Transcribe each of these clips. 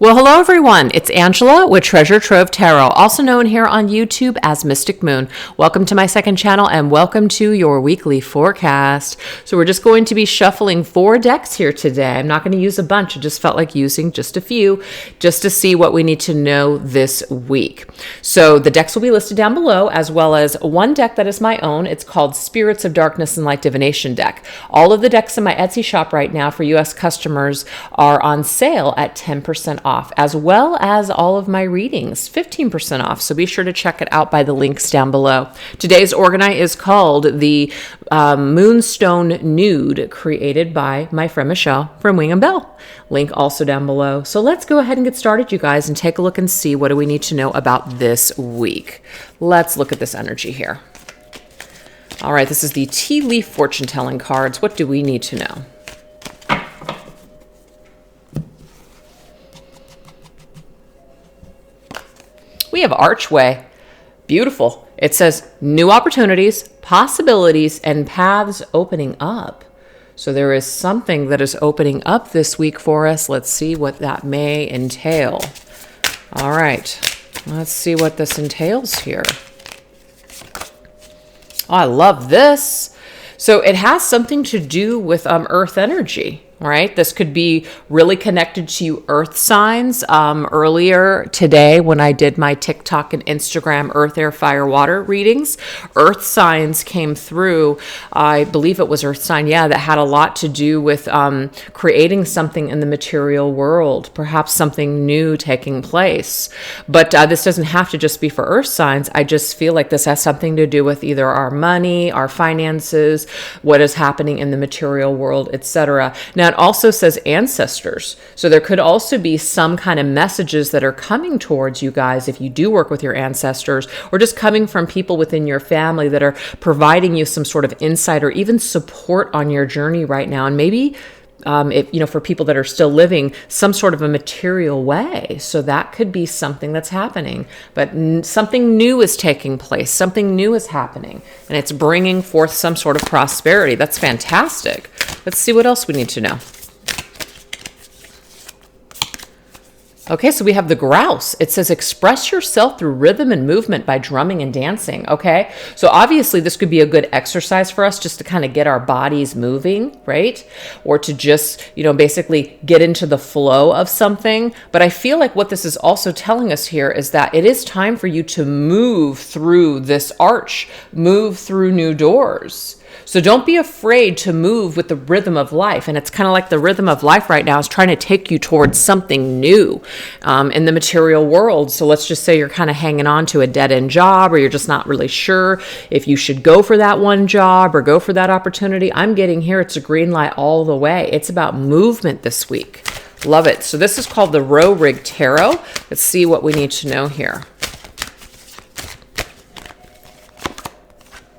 Well, hello everyone. It's Angela with Trove Tarot, also known here on YouTube as Mystic Moon. Welcome to my second channel and welcome to your weekly forecast. So we're just going to be shuffling 4 decks here today. I'm not going to use a bunch. I just felt like using just a few just to see what we need to know this week. So the decks will be listed down below, as well as one deck that is my own. It's called Spirits of Darkness and Light Divination deck. All of the decks in my Etsy shop right now for US customers are on sale at 10% off, as well as all of my readings, 15% off. So be sure to check it out by the links down below. Today's Organite is called the Moonstone Nude, created by my friend Michelle from Wing and Bell. Link also down below. So let's go ahead and get started, you guys, and take a look and see what do we need to know about this week. Let's look at this energy here. All right, this is the Tea Leaf Fortune Telling cards. What do we need to know? We have Archway. Beautiful. It says new opportunities, possibilities, and paths opening up. So there is something that is opening up this week for us. Let's see what that may entail. All right. Let's see what this entails here. Oh, I love this. So it has something to do with earth energy. Right? This could be really connected to earth signs. Earlier today, when I did my TikTok and Instagram earth, air, fire, water readings, earth signs came through. I believe it was earth sign. Yeah, that had a lot to do with creating something in the material world, perhaps something new taking place. But this doesn't have to just be for earth signs. I just feel like this has something to do with either our money, our finances, what is happening in the material world, etc. Now, it also says ancestors. So there could also be some kind of messages that are coming towards you guys if you do work with your ancestors, or just coming from people within your family that are providing you some sort of insight or even support on your journey right now. And maybe if, for people that are still living, some sort of a material way. So that could be something that's happening. But something new is taking place. Something new is happening. And it's bringing forth some sort of prosperity. That's fantastic. Let's see what else we need to know. Okay, so we have the grouse. It says express yourself through rhythm and movement by drumming and dancing. Okay, so obviously this could be a good exercise for us just to kind of get our bodies moving, right? Or to just, basically get into the flow of something. But I feel like what this is also telling us here is that it is time for you to move through this arch, move through new doors. So don't be afraid to move with the rhythm of life. And it's kind of like the rhythm of life right now is trying to take you towards something new in the material world. So let's just say you're kind of hanging on to a dead-end job, or you're just not really sure if you should go for that one job or go for that opportunity. I'm getting here, it's a green light all the way. It's about movement this week. Love it. So this is called the Rohrig Tarot. Let's see what we need to know here.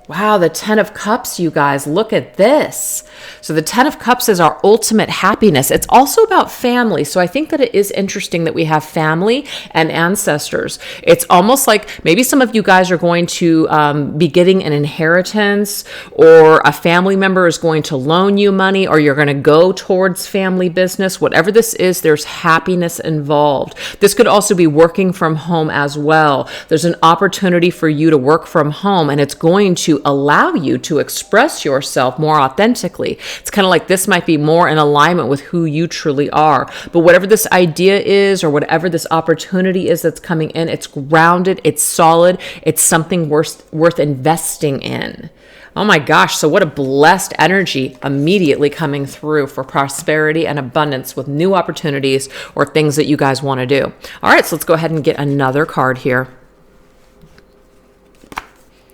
Wow, the 10 of Cups, you guys, look at this. So the 10 of Cups is our ultimate happiness. It's also about family. So I think that it is interesting that we have family and ancestors. It's almost like maybe some of you guys are going to be getting an inheritance, or a family member is going to loan you money, or you're going to go towards family business. Whatever this is, there's happiness involved. This could also be working from home as well. There's an opportunity for you to work from home, and it's going to allow you to express yourself more authentically. It's kind of like this might be more in alignment with who you truly are. But whatever this idea is, or whatever this opportunity is that's coming in, it's grounded, it's solid, it's something worth investing in. Oh my gosh, so what a blessed energy immediately coming through for prosperity and abundance with new opportunities or things that you guys want to do. All right, so let's go ahead and get another card here.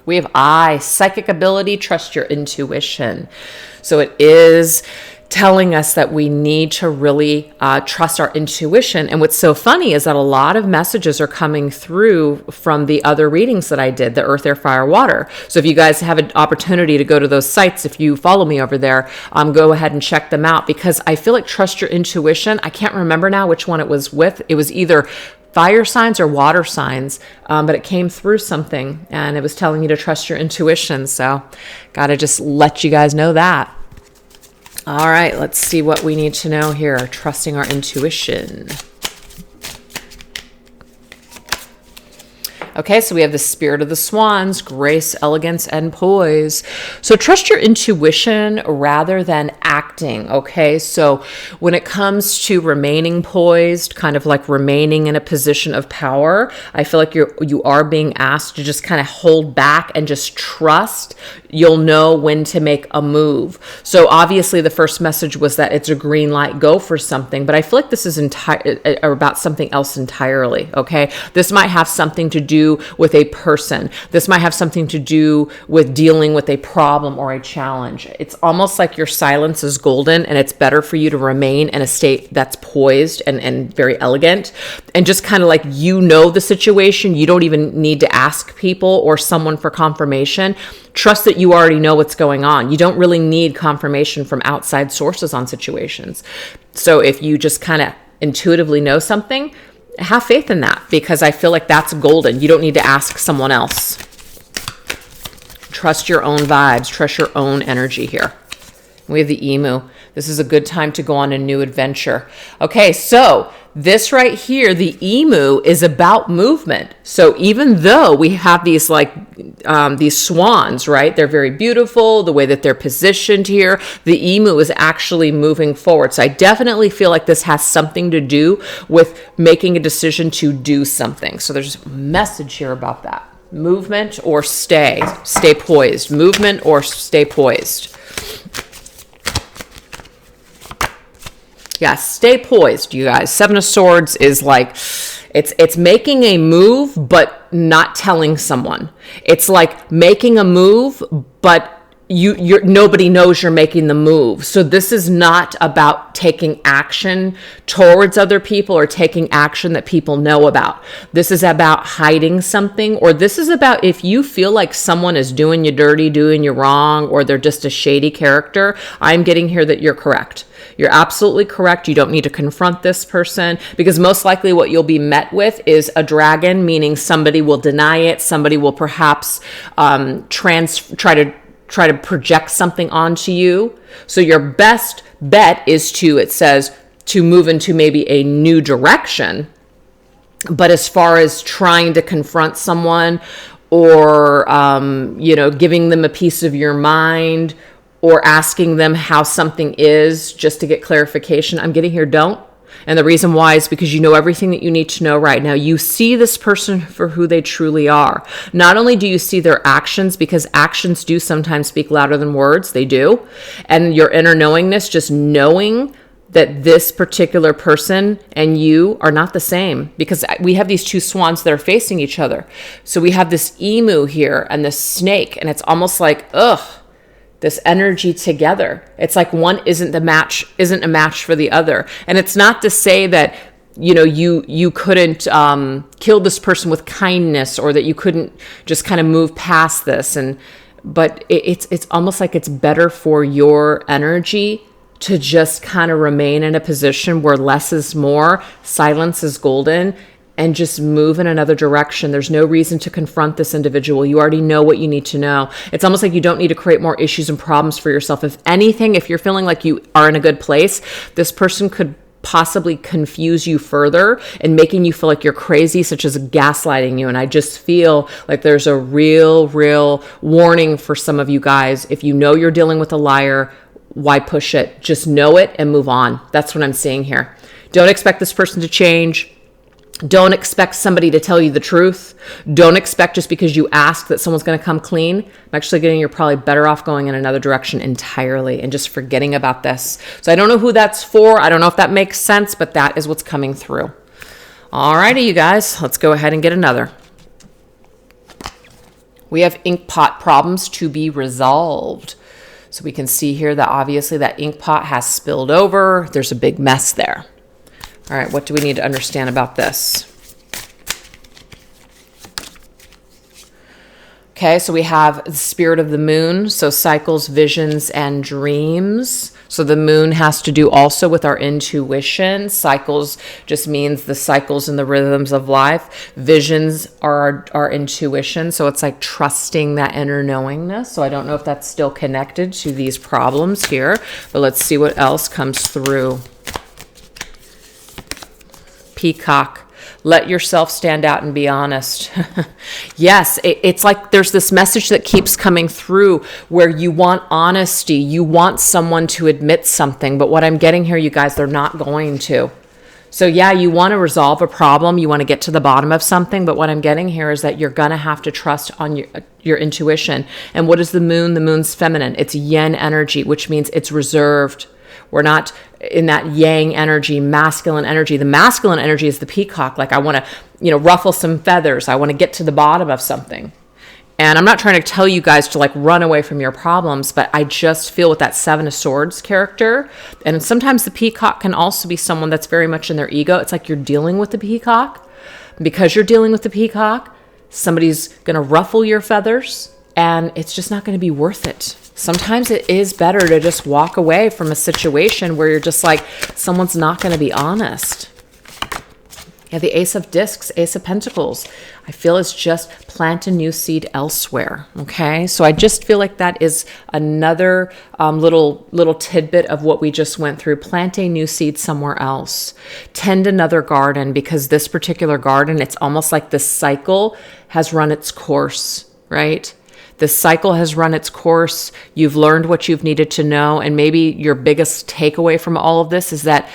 We have I, psychic ability, trust your intuition. So it is telling us that we need to really trust our intuition. And what's so funny is that a lot of messages are coming through from the other readings that I did, the Earth, Air, Fire, Water. So if you guys have an opportunity to go to those sites, if you follow me over there, go ahead and check them out, because I feel like trust your intuition. I can't remember now which one it was with. It was either fire signs or water signs, but it came through something and it was telling you to trust your intuition. So gotta just let you guys know that. All right, let's see what we need to know here. Trusting our intuition. Okay, so we have the spirit of the swans, grace, elegance, and poise. So trust your intuition rather than acting, okay? So when it comes to remaining poised, kind of like remaining in a position of power, I feel like you are being asked to just kind of hold back and just trust. You'll know when to make a move. So obviously the first message was that it's a green light, go for something, but I feel like this is about something else entirely, okay? This might have something to do with a person. This might have something to do with dealing with a problem or a challenge. It's almost like your silence is golden, and it's better for you to remain in a state that's poised and very elegant, and just kind of like, you know, the situation. You don't even need to ask people or someone for confirmation. Trust that you already know what's going on. You don't really need confirmation from outside sources on situations. So if you just kind of intuitively know something, have faith in that, because I feel like that's golden. You don't need to ask someone else. Trust your own vibes. Trust your own energy here. We have the emu. This is a good time to go on a new adventure. Okay, so this right here, the emu, is about movement. So even though we have these these swans, right? They're very beautiful, the way that they're positioned here. The emu is actually moving forward. So I definitely feel like this has something to do with making a decision to do something. So there's a message here about that. Movement or stay poised. Movement or stay poised. Yeah, stay poised, you guys. Seven of Swords is like, it's making a move, but not telling someone. It's like making a move, but nobody knows you're making the move. So this is not about taking action towards other people or taking action that people know about. This is about hiding something, or this is about if you feel like someone is doing you dirty, doing you wrong, or they're just a shady character. I'm getting here that you're correct. You're absolutely correct. You don't need to confront this person, because most likely what you'll be met with is a dragon, meaning somebody will deny it. Somebody will perhaps try to project something onto you. So your best bet is to move into maybe a new direction. But as far as trying to confront someone or, giving them a piece of your mind or asking them how something is just to get clarification, I'm getting here, don't. And the reason why is because you know everything that you need to know right now. You see this person for who they truly are. Not only do you see their actions, because actions do sometimes speak louder than words, they do. And your inner knowingness, just knowing that this particular person and you are not the same, because we have these two swans that are facing each other. So we have this emu here and this snake, and it's almost like, this energy together. It's like one isn't a match for the other. And it's not to say that, you couldn't kill this person with kindness, or that you couldn't just kind of move past this. But it's almost like it's better for your energy to just kind of remain in a position where less is more, silence is golden, and just move in another direction. There's no reason to confront this individual. You already know what you need to know. It's almost like you don't need to create more issues and problems for yourself. If anything, if you're feeling like you are in a good place, this person could possibly confuse you further and making you feel like you're crazy, such as gaslighting you. And I just feel like there's a real warning for some of you guys. If you know you're dealing with a liar, why push it? Just know it and move on. That's what I'm seeing here. Don't expect this person to change. Don't expect somebody to tell you the truth. Don't expect just because you ask that someone's going to come clean. I'm actually getting you're probably better off going in another direction entirely and just forgetting about this. So I don't know who that's for. I don't know if that makes sense, but that is what's coming through. All righty, you guys, let's go ahead and get another. We have ink pot problems to be resolved. So we can see here that obviously that ink pot has spilled over. There's a big mess there. All right, what do we need to understand about this? Okay, so we have the spirit of the moon, so cycles, visions, and dreams. So the moon has to do also with our intuition. Cycles just means the cycles and the rhythms of life. Visions are our intuition, so it's like trusting that inner knowingness. So I don't know if that's still connected to these problems here, but let's see what else comes through. Peacock. Let yourself stand out and be honest. Yes, it's like there's this message that keeps coming through where you want honesty. You want someone to admit something. But what I'm getting here, you guys, they're not going to. So yeah, you want to resolve a problem. You want to get to the bottom of something. But what I'm getting here is that you're going to have to trust on your intuition. And what is the moon? The moon's feminine. It's yin energy, which means it's reserved. We're not in that yang energy, masculine energy. The masculine energy is the peacock. Like I want to, ruffle some feathers. I want to get to the bottom of something. And I'm not trying to tell you guys to like run away from your problems, but I just feel with that Seven of Swords character. And sometimes the peacock can also be someone that's very much in their ego. It's like you're dealing with the peacock. Because you're dealing with the peacock, somebody's going to ruffle your feathers and it's just not going to be worth it. Sometimes it is better to just walk away from a situation where you're just like, someone's not going to be honest. Yeah, the Ace of Discs, Ace of Pentacles, I feel is just plant a new seed elsewhere, okay? So I just feel like that is another little tidbit of what we just went through. Plant a new seed somewhere else. Tend another garden, because this particular garden, it's almost like the cycle has run its course, right? The cycle has run its course. You've learned what you've needed to know. And maybe your biggest takeaway from all of this is that,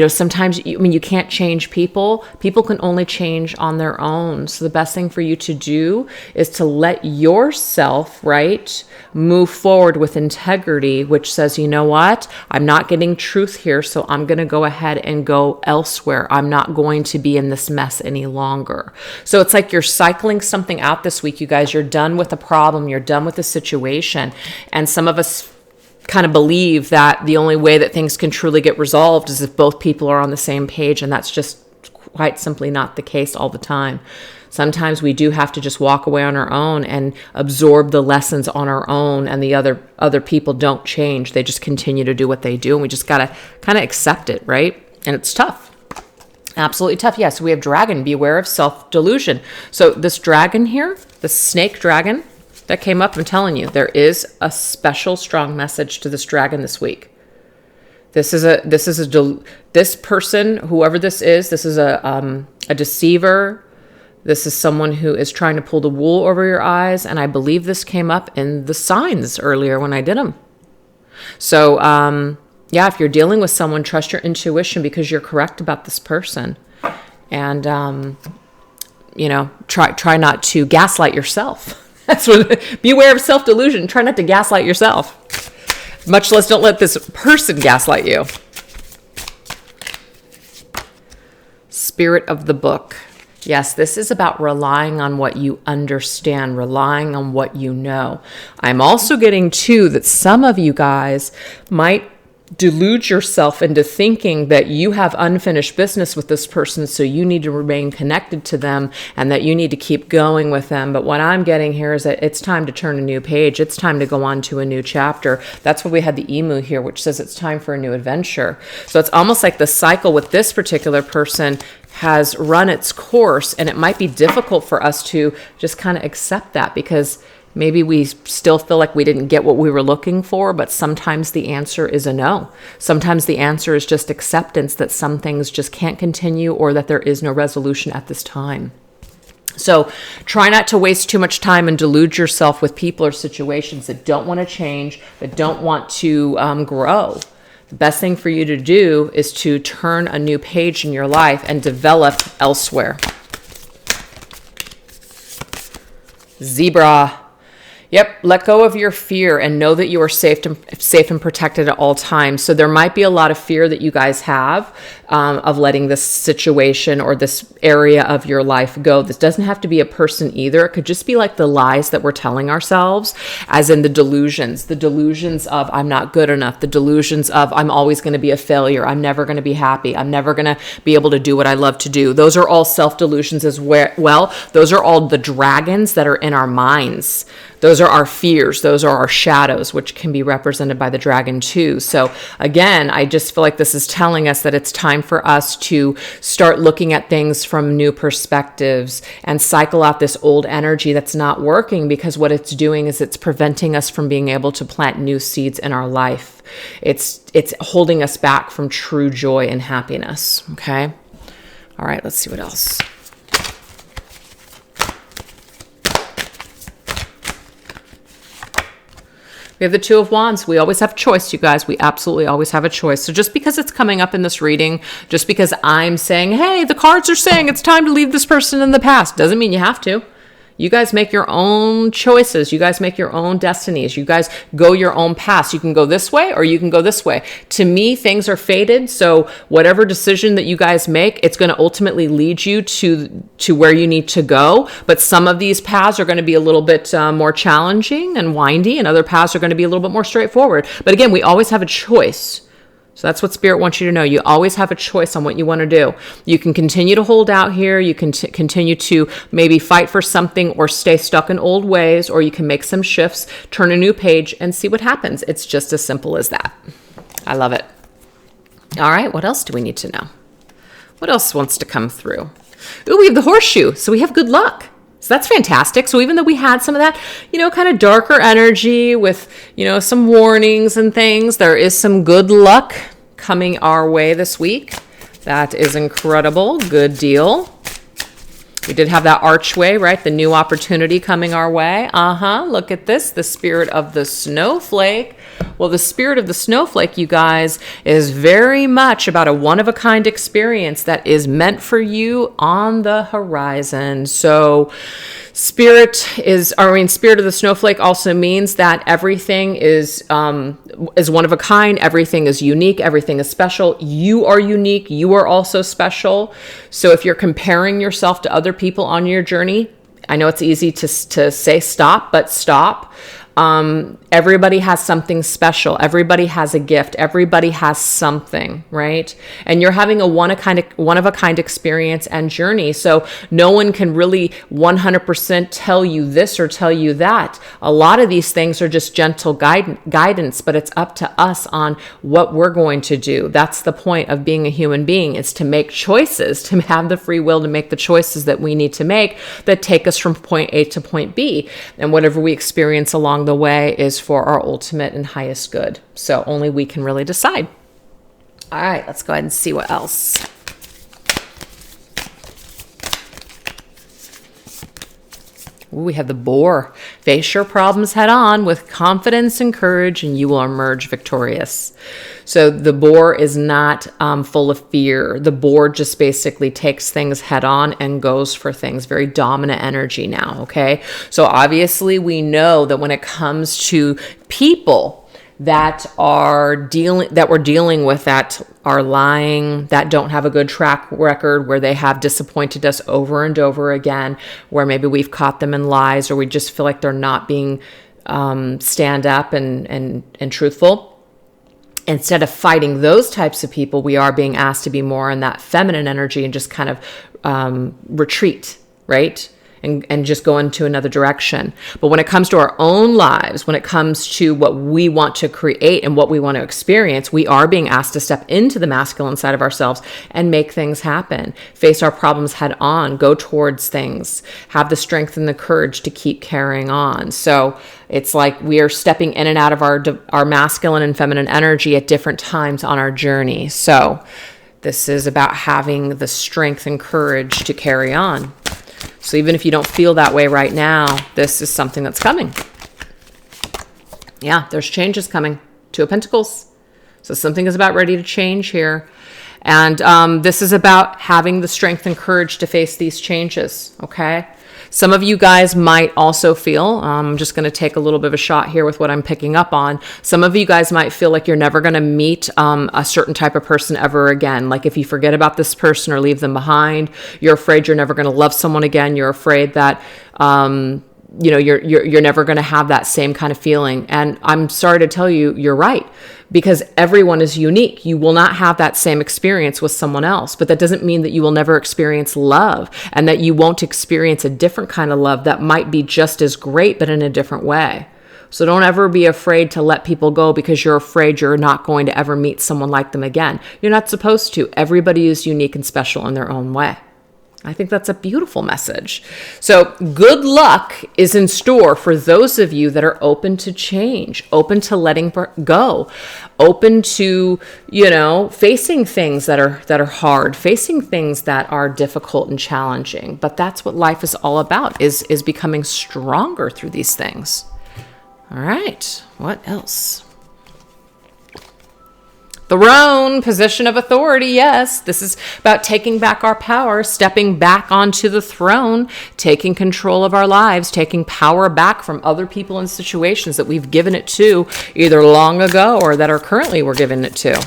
sometimes, you can't change people. People can only change on their own. So the best thing for you to do is to let yourself, right, move forward with integrity, which says, you know what? I'm not getting truth here, so I'm going to go ahead and go elsewhere. I'm not going to be in this mess any longer. So it's like you're cycling something out this week, you guys. You're done with the problem. You're done with the situation. And some of us kind of believe that the only way that things can truly get resolved is if both people are on the same page, and that's just quite simply not the case all the time. Sometimes we do have to just walk away on our own and absorb the lessons on our own, and the other people don't change. They just continue to do what they do, and we just got to kind of accept it, right? And it's tough. Absolutely tough. Yes, we have dragon. Beware of self-delusion. So this dragon here, the snake dragon, that came up, I'm telling you, there is a special strong message to this dragon this week. This person, whoever this is a deceiver. This is someone who is trying to pull the wool over your eyes. And I believe this came up in the signs earlier when I did them. So, if you're dealing with someone, trust your intuition, because you're correct about this person. And, try not to gaslight yourself. That's what. Beware of self-delusion. Try not to gaslight yourself. Much less don't let this person gaslight you. Spirit of the book. Yes, this is about relying on what you understand, relying on what you know. I'm also getting too that some of you guys might delude yourself into thinking that you have unfinished business with this person, so you need to remain connected to them and that you need to keep going with them. But what I'm getting here is that it's time to turn a new page. It's time to go on to a new chapter. That's why we had the emu here, which says it's time for a new adventure. So it's almost like the cycle with this particular person has run its course, and it might be difficult for us to just kind of accept that, because maybe we still feel like we didn't get what we were looking for, but sometimes the answer is a no. Sometimes the answer is just acceptance that some things just can't continue, or that there is no resolution at this time. So try not to waste too much time and delude yourself with people or situations that don't want to change, that don't want to grow. The best thing for you to do is to turn a new page in your life and develop elsewhere. Zebra. Yep, let go of your fear and know that you are safe and protected at all times. So there might be a lot of fear that you guys have of letting this situation or this area of your life go. This doesn't have to be a person either. It could just be like the lies that we're telling ourselves, as in the delusions of I'm not good enough, the delusions of I'm always going to be a failure, I'm never going to be happy, I'm never going to be able to do what I love to do. Those are all self-delusions as well. Those are all the dragons that are in our minds. Those are our fears. Those are our shadows, which can be represented by the dragon too. So again, I just feel like this is telling us that it's time for us to start looking at things from new perspectives and cycle out this old energy that's not working, because what it's doing is it's preventing us from being able to plant new seeds in our life. It's holding us back from true joy and happiness. Okay. All right, let's see what else. We have the Two of Wands. We always have choice, you guys. We absolutely always have a choice. So just because it's coming up in this reading, just because I'm saying, hey, the cards are saying it's time to leave this person in the past, doesn't mean you have to. You guys make your own choices. You guys make your own destinies. You guys go your own paths. You can go this way or you can go this way. To me, things are fated. So whatever decision that you guys make, it's going to ultimately lead you to where you need to go. But some of these paths are going to be a little bit more challenging and windy, and other paths are going to be a little bit more straightforward. But again, we always have a choice. So that's what Spirit wants you to know. You always have a choice on what you want to do. You can continue to hold out here. You can continue to maybe fight for something or stay stuck in old ways, or you can make some shifts, turn a new page, and see what happens. It's just as simple as that. I love it. All right, what else do we need to know? What else wants to come through? Ooh, we have the horseshoe. So we have good luck. So that's fantastic. So even though we had some of that, kind of darker energy with, some warnings and things, there is some good luck coming our way this week. That is incredible. Good deal. We did have that archway, right? The new opportunity coming our way. Look at this. The spirit of the snowflake. Well, the spirit of the snowflake, you guys, is very much about a one-of-a-kind experience that is meant for you on the horizon. So spirit of the snowflake also means that everything is one of a kind. Everything is unique. Everything is special. You are unique. You are also special. So if you're comparing yourself to other people on your journey, I know it's easy to say stop, but stop. Everybody has something special. Everybody has a gift. Everybody has something, right? And you're having a one of a kind experience and journey. So no one can really 100% tell you this or tell you that. A lot of these things are just gentle guidance, but it's up to us on what we're going to do. That's the point of being a human being, is to make choices, to have the free will to make the choices that we need to make that take us from point A to point B. And whatever we experience along the way is for our ultimate and highest good. So only we can really decide. All right, let's go ahead and see what else. Ooh, we have the boar. Face your problems head on with confidence and courage, and you will emerge victorious. So the boar is not full of fear. The boar just basically takes things head on and goes for things. Very dominant energy now, okay? So obviously we know that when it comes to people that we're dealing with, that are lying, that don't have a good track record, where they have disappointed us over and over again, where maybe we've caught them in lies, or we just feel like they're not being stand up and truthful. Instead of fighting those types of people, we are being asked to be more in that feminine energy and just kind of retreat, right? And just go into another direction. But when it comes to our own lives, when it comes to what we want to create and what we want to experience, we are being asked to step into the masculine side of ourselves and make things happen. Face our problems head on, go towards things, have the strength and the courage to keep carrying on. So it's like we are stepping in and out of our masculine and feminine energy at different times on our journey. So this is about having the strength and courage to carry on. So even if you don't feel that way right now, this is something that's coming. Yeah, there's changes coming. Two of Pentacles. So something is about ready to change here. And this is about having the strength and courage to face these changes, okay? Some of you guys might also feel, I'm just going to take a little bit of a shot here with what I'm picking up on. Some of you guys might feel like you're never going to meet a certain type of person ever again. Like if you forget about this person or leave them behind, you're afraid you're never going to love someone again. You're afraid that you're never going to have that same kind of feeling. And I'm sorry to tell you, you're right, because everyone is unique. You will not have that same experience with someone else, but that doesn't mean that you will never experience love, and that you won't experience a different kind of love that might be just as great, but in a different way. So don't ever be afraid to let people go because you're afraid you're not going to ever meet someone like them again. You're not supposed to. Everybody is unique and special in their own way. I think that's a beautiful message. So good luck is in store for those of you that are open to change, open to letting go, open to, facing things that are hard, facing things that are difficult and challenging. But that's what life is all about, is becoming stronger through these things. All right, what else? Throne, position of authority. Yes, this is about taking back our power, stepping back onto the throne, taking control of our lives, taking power back from other people and situations that we've given it to either long ago or that are currently we're giving it to.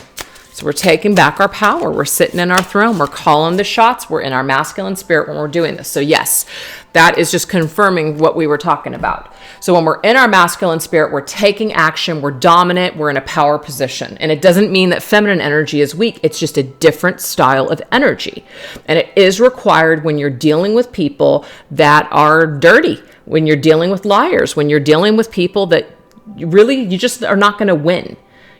So we're taking back our power. We're sitting in our throne. We're calling the shots. We're in our masculine spirit when we're doing this. So yes, that is just confirming what we were talking about. So when we're in our masculine spirit, we're taking action. We're dominant. We're in a power position. And it doesn't mean that feminine energy is weak. It's just a different style of energy. And it is required when you're dealing with people that are dirty, when you're dealing with liars, when you're dealing with people that you just are not going to win.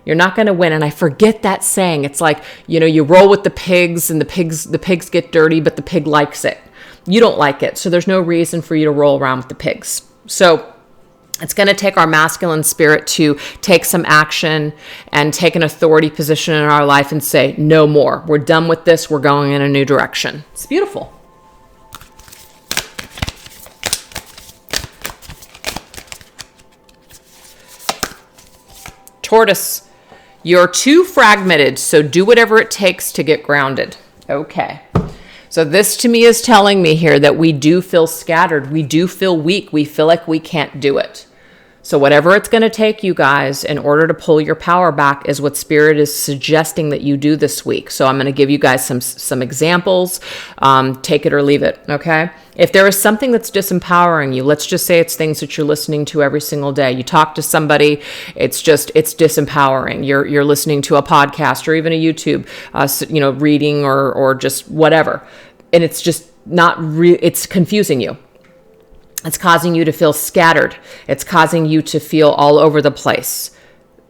You're not going to win. And I forget that saying. It's like, you roll with the pigs and the pigs get dirty, but the pig likes it. You don't like it. So there's no reason for you to roll around with the pigs. So it's going to take our masculine spirit to take some action and take an authority position in our life and say, no more. We're done with this. We're going in a new direction. It's beautiful. Tortoise. You're too fragmented, so do whatever it takes to get grounded. Okay. So this to me is telling me here that we do feel scattered. We do feel weak. We feel like we can't do it. So whatever it's going to take, you guys, in order to pull your power back is what Spirit is suggesting that you do this week. So I'm going to give you guys some examples. Take it or leave it, okay? If there is something that's disempowering you, let's just say it's things that you're listening to every single day. You talk to somebody, it's disempowering. You're listening to a podcast or even a YouTube, reading or just whatever. And it's just it's confusing you. It's causing you to feel scattered. It's causing you to feel all over the place.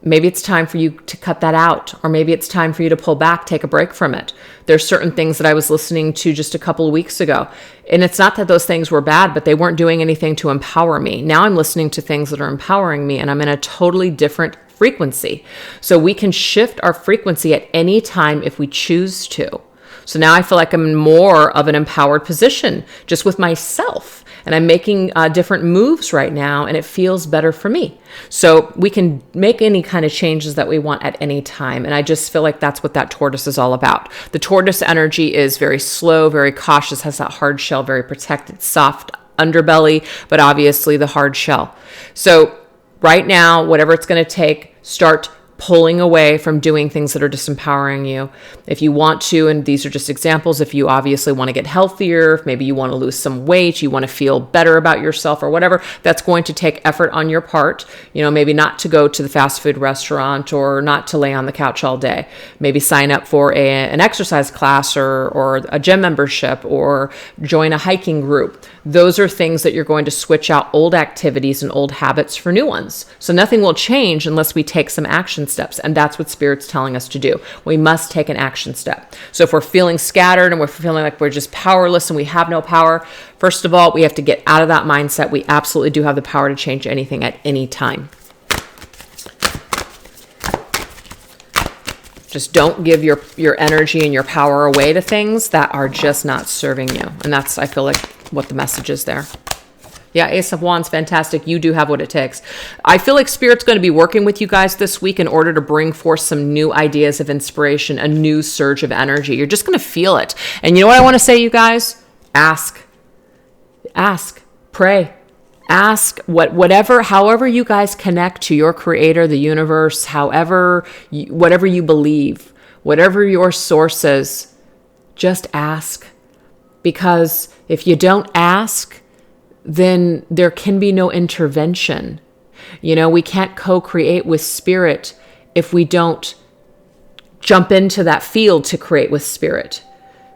Maybe it's time for you to cut that out, or maybe it's time for you to pull back, take a break from it. There's certain things that I was listening to just a couple of weeks ago, and it's not that those things were bad, but they weren't doing anything to empower me. Now I'm listening to things that are empowering me, and I'm in a totally different frequency. So we can shift our frequency at any time if we choose to. So now I feel like I'm in more of an empowered position just with myself. And I'm making different moves right now, and it feels better for me. So we can make any kind of changes that we want at any time. And I just feel like that's what that tortoise is all about. The tortoise energy is very slow, very cautious, has that hard shell, very protected, soft underbelly, but obviously the hard shell. So right now, whatever it's going to take, start pulling away from doing things that are disempowering you. If you want to, and these are just examples, if you obviously want to get healthier, if maybe you want to lose some weight, you want to feel better about yourself or whatever, that's going to take effort on your part. Maybe not to go to the fast food restaurant or not to lay on the couch all day. Maybe sign up for an exercise class or a gym membership or join a hiking group. Those are things that you're going to switch out old activities and old habits for new ones. So nothing will change unless we take some action steps. And that's what Spirit's telling us to do. We must take an action step. So if we're feeling scattered and we're feeling like we're just powerless and we have no power, first of all, we have to get out of that mindset. We absolutely do have the power to change anything at any time. Just don't give your energy and your power away to things that are just not serving you. And that's, I feel like, what the message is there. Yeah, Ace of Wands, fantastic. You do have what it takes. I feel like Spirit's going to be working with you guys this week in order to bring forth some new ideas of inspiration, a new surge of energy. You're just going to feel it. And you know what I want to say, you guys? Ask, pray, ask however you guys connect to your creator, the universe, whatever you believe, whatever your source is, just ask. Because if you don't ask, then there can be no intervention. We can't co-create with Spirit if we don't jump into that field to create with Spirit.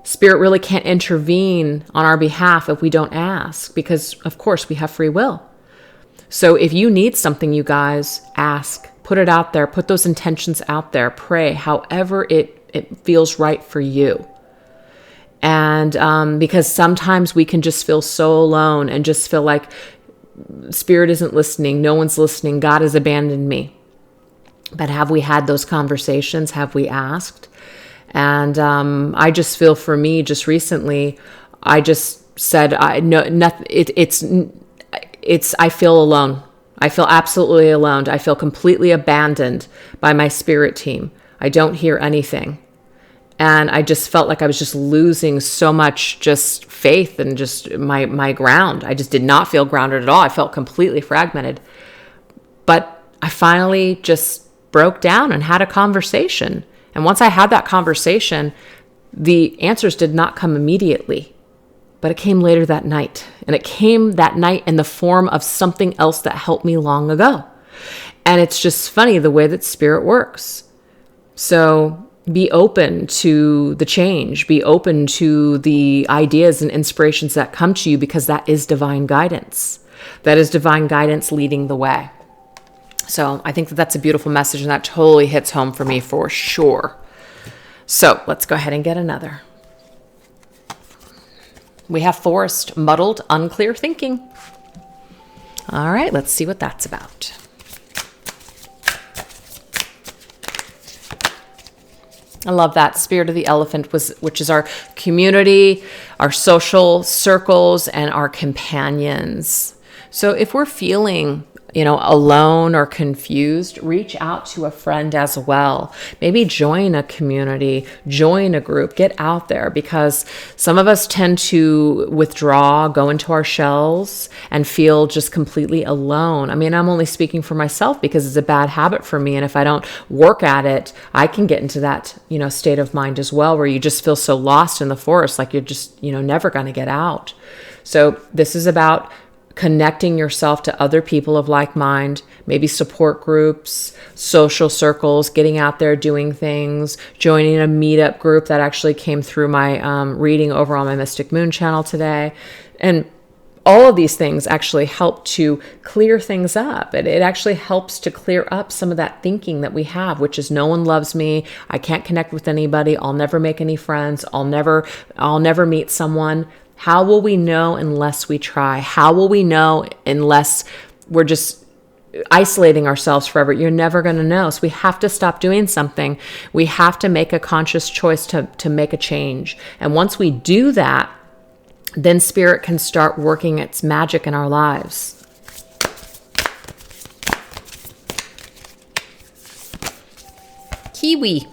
Spirit really can't intervene on our behalf if we don't ask, because of course we have free will. So if you need something, you guys, ask, put it out there, put those intentions out there, pray, however it feels right for you. And because sometimes we can just feel so alone and just feel like Spirit isn't listening, no one's listening, God has abandoned me. But have we had those conversations? Have we asked? And I just feel, for me, just recently, I just said, I feel alone. I feel absolutely alone. I feel completely abandoned by my spirit team. I don't hear anything. And I just felt like I was just losing so much just faith and just my ground. I just did not feel grounded at all. I felt completely fragmented. But I finally just broke down and had a conversation. And once I had that conversation, the answers did not come immediately, but it came later that night. And it came that night in the form of something else that helped me long ago. And it's just funny the way that Spirit works. So be open to the change, be open to the ideas and inspirations that come to you, because that is divine guidance. That is divine guidance leading the way. So I think that that's a beautiful message, and that totally hits home for me for sure. So let's go ahead and get another. We have Forest, muddled, unclear thinking. All right, let's see what that's about. I love that. Spirit of the Elephant, which is our community, our social circles, and our companions. So if we're feeling, alone or confused, reach out to a friend as well. Maybe join a community, join a group, get out there, because some of us tend to withdraw, go into our shells, and feel just completely alone. I mean, I'm only speaking for myself because it's a bad habit for me. And if I don't work at it, I can get into that, state of mind as well, where you just feel so lost in the forest, like you're just, never going to get out. So this is about connecting yourself to other people of like mind, maybe support groups, social circles, getting out there, doing things, joining a meetup group that actually came through my reading over on my Mystic Moon channel today. And all of these things actually help to clear things up. It actually helps to clear up some of that thinking that we have, which is, no one loves me. I can't connect with anybody. I'll never make any friends. I'll never meet someone. How will we know unless we try? How will we know unless we're just isolating ourselves forever? You're never going to know. So we have to stop doing something. We have to make a conscious choice to make a change. And once we do that, then Spirit can start working its magic in our lives. Kiwi.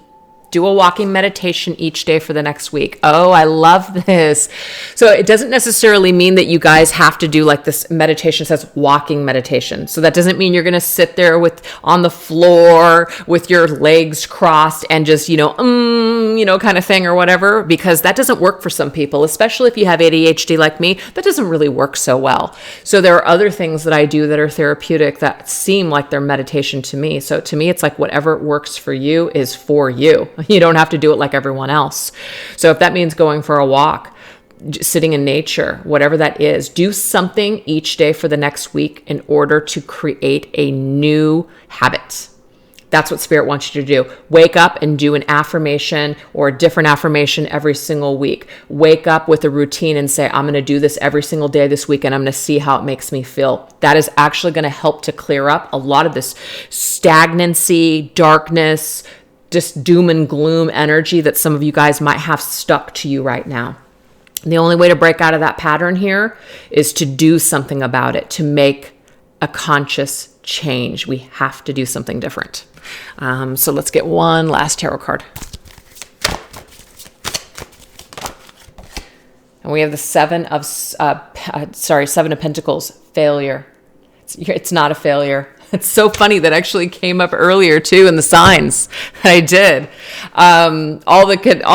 Do a walking meditation each day for the next week. Oh, I love this. So it doesn't necessarily mean that you guys have to do like this meditation says walking meditation. So that doesn't mean you're going to sit there on the floor with your legs crossed and just, kind of thing or whatever, because that doesn't work for some people, especially if you have ADHD like me. That doesn't really work so well. So there are other things that I do that are therapeutic that seem like they're meditation to me. So to me, it's like whatever works for you is for you. You don't have to do it like everyone else. So if that means going for a walk, sitting in nature, whatever that is, do something each day for the next week in order to create a new habit. That's what Spirit wants you to do. Wake up and do an affirmation or a different affirmation every single week. Wake up with a routine and say, I'm going to do this every single day this week, and I'm going to see how it makes me feel. That is actually going to help to clear up a lot of this stagnancy, darkness, just doom and gloom energy that some of you guys might have stuck to you right now. The only way to break out of that pattern here is to do something about it, to make a conscious change. We have to do something different. So let's get one last tarot card. And we have the Seven of Pentacles, failure. It's not a failure. It's so funny that actually came up earlier too in the signs that I did. All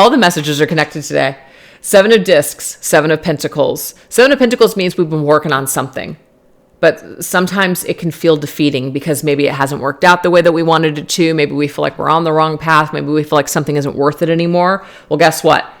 the messages are connected today. Seven of Discs, Seven of Pentacles. Seven of Pentacles means we've been working on something. But sometimes it can feel defeating because maybe it hasn't worked out the way that we wanted it to. Maybe we feel like we're on the wrong path. Maybe we feel like something isn't worth it anymore. Well, guess what?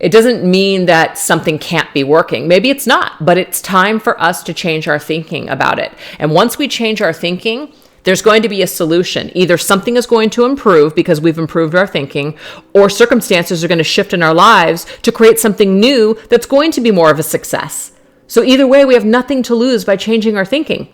It doesn't mean that something can't be working. Maybe it's not, but it's time for us to change our thinking about it. And once we change our thinking, There's going to be a solution. Either something is going to improve because we've improved our thinking, or circumstances are going to shift in our lives to create something new that's going to be more of a success. So either way, we have nothing to lose by changing our thinking.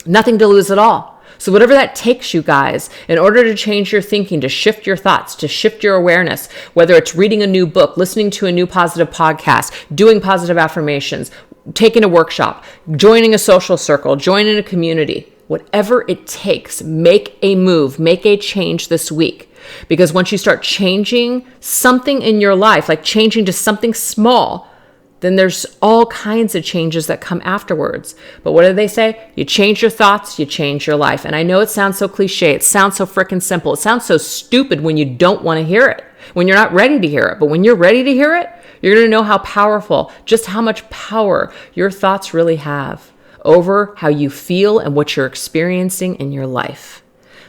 Nothing to lose at all. So whatever that takes you guys, in order to change your thinking, to shift your thoughts, to shift your awareness, whether it's reading a new book, listening to a new positive podcast, doing positive affirmations, taking a workshop, joining a social circle, joining a community, whatever it takes, make a move, make a change this week. Because once you start changing something in your life, like changing to something small, then there's all kinds of changes that come afterwards. But what do they say? You change your thoughts, you change your life. And I know it sounds so cliche. It sounds so freaking simple. It sounds so stupid when you don't want to hear it, when you're not ready to hear it. But when you're ready to hear it, you're going to know how powerful, just how much power your thoughts really have over how you feel and what you're experiencing in your life.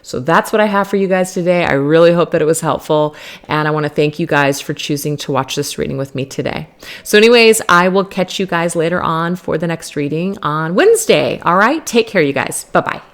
So that's what I have for you guys today. I really hope that it was helpful. And I want to thank you guys for choosing to watch this reading with me today. So anyways, I will catch you guys later on for the next reading on Wednesday. All right. Take care, you guys. Bye-bye.